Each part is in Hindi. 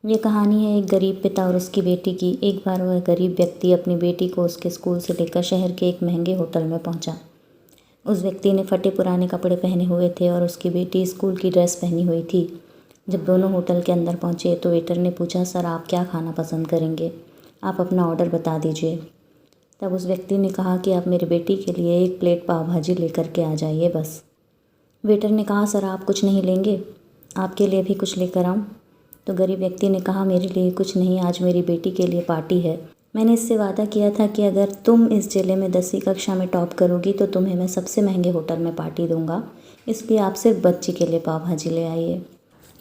ये कहानी है एक गरीब पिता और उसकी बेटी की। एक बार वह गरीब व्यक्ति अपनी बेटी को उसके स्कूल से लेकर शहर के एक महंगे होटल में पहुंचा। उस व्यक्ति ने फटे पुराने कपड़े पहने हुए थे और उसकी बेटी स्कूल की ड्रेस पहनी हुई थी। जब दोनों होटल के अंदर पहुंचे तो वेटर ने पूछा, सर आप क्या खाना पसंद करेंगे? आप अपना ऑर्डर बता दीजिए। तब उस व्यक्ति ने कहा कि आप मेरी बेटी के लिए 1 प्लेट पाव भाजी लेकर के आ जाइए बस। वेटर ने कहा, सर आप कुछ नहीं लेंगे? आपके लिए भी कुछ लेकर आऊँ? तो गरीब व्यक्ति ने कहा, मेरे लिए कुछ नहीं, आज मेरी बेटी के लिए पार्टी है। मैंने इससे वादा किया था कि अगर तुम इस जिले में 10वीं कक्षा में टॉप करोगी तो तुम्हें मैं सबसे महंगे होटल में पार्टी दूंगा, इसलिए आप सिर्फ बच्ची के लिए पाव भाजी ले आइए।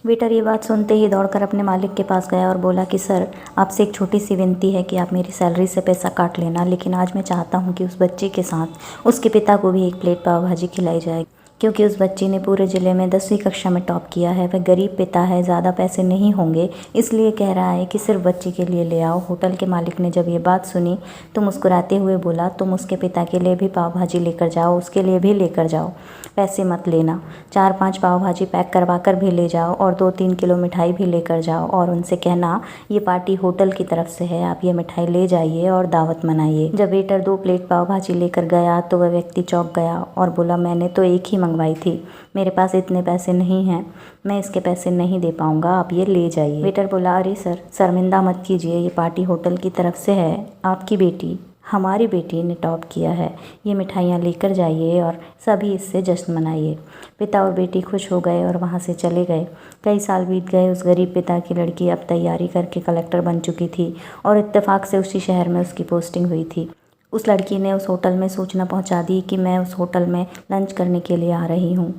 वेटर ये बात सुनते ही दौड़कर अपने मालिक के पास गया और बोला कि सर आपसे एक छोटी सी विनती है कि आप मेरी सैलरी से पैसा काट लेना, लेकिन आज मैं चाहता हूँ कि उस बच्चे के साथ उसके पिता को भी 1 प्लेट पाव भाजी खिलाई जाए, क्योंकि उस बच्ची ने पूरे ज़िले में 10वीं कक्षा में टॉप किया है। वह गरीब पिता है, ज़्यादा पैसे नहीं होंगे, इसलिए कह रहा है कि सिर्फ बच्ची के लिए ले आओ। होटल के मालिक ने जब ये बात सुनी तो मुस्कुराते हुए बोला, तुम उसके पिता के लिए भी पाव भाजी लेकर जाओ, उसके लिए भी लेकर जाओ, पैसे मत लेना। 4-5 पाव भाजी पैक करवा कर भी ले जाओ और 2-3 किलो मिठाई भी लेकर जाओ और उनसे कहना ये पार्टी होटल की तरफ से है, आप ये मिठाई ले जाइए और दावत मनाइए। जब वेटर 2 प्लेट पाव भाजी लेकर गया तो वह व्यक्ति चौंक गया और बोला, मैंने तो एक ही मंगवाई थी, मेरे पास इतने पैसे नहीं हैं, मैं इसके पैसे नहीं दे पाऊंगा, आप ये ले जाइए। वेटर बोला, अरे सर शर्मिंदा मत कीजिए, ये पार्टी होटल की तरफ से है, आपकी बेटी हमारी बेटी ने टॉप किया है, ये मिठाइयाँ लेकर जाइए और सभी इससे जश्न मनाइए। पिता और बेटी खुश हो गए और वहाँ से चले गए। कई साल बीत गए। उस गरीब पिता की लड़की अब तैयारी करके कलेक्टर बन चुकी थी और इत्तेफाक से उसी शहर में उसकी पोस्टिंग हुई थी। उस लड़की ने उस होटल में सूचना पहुंचा दी कि मैं उस होटल में लंच करने के लिए आ रही हूँ।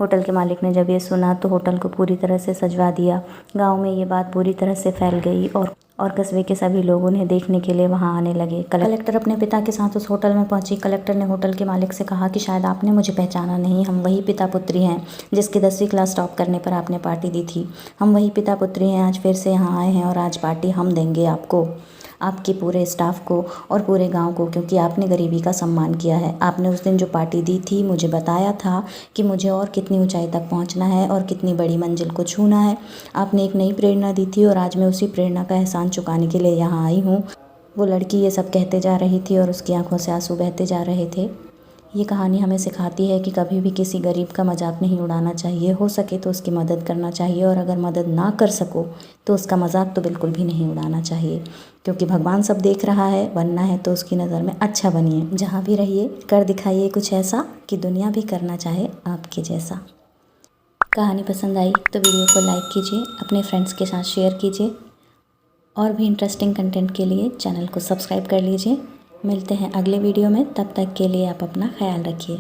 होटल के मालिक ने जब ये सुना तो होटल को पूरी तरह से सजवा दिया। गांव में ये बात पूरी तरह से फैल गई और कस्बे के सभी लोग उन्हें देखने के लिए वहां आने लगे। कलेक्टर अपने पिता के साथ उस होटल में पहुंची। कलेक्टर ने होटल के मालिक से कहा कि शायद आपने मुझे पहचाना नहीं, हम वही पिता पुत्री हैं जिसके 10वीं क्लास टॉप करने पर आपने पार्टी दी थी। हम वही पिता पुत्री हैं, आज फिर से यहाँ आए हैं और आज पार्टी हम देंगे आपको, आपके पूरे स्टाफ को और पूरे गांव को, क्योंकि आपने गरीबी का सम्मान किया है। आपने उस दिन जो पार्टी दी थी मुझे बताया था कि मुझे और कितनी ऊंचाई तक पहुंचना है और कितनी बड़ी मंजिल को छूना है। आपने एक नई प्रेरणा दी थी और आज मैं उसी प्रेरणा का एहसान चुकाने के लिए यहाँ आई हूँ। वो लड़की ये सब कहते जा रही थी और उसकी आंखों से आंसू बहते जा रहे थे। ये कहानी हमें सिखाती है कि कभी भी किसी गरीब का मजाक नहीं उड़ाना चाहिए। हो सके तो उसकी मदद करना चाहिए और अगर मदद ना कर सको तो उसका मजाक तो बिल्कुल भी नहीं उड़ाना चाहिए, क्योंकि भगवान सब देख रहा है। बनना है तो उसकी नज़र में अच्छा बनिए। जहाँ भी रहिए कर दिखाइए कुछ ऐसा कि दुनिया भी करना चाहे आपके जैसा। कहानी पसंद आई तो वीडियो को लाइक कीजिए, अपने फ्रेंड्स के साथ शेयर कीजिए और भी इंटरेस्टिंग कंटेंट के लिए चैनल को सब्सक्राइब कर लीजिए। मिलते हैं अगले वीडियो में, तब तक के लिए आप अपना ख्याल रखिए।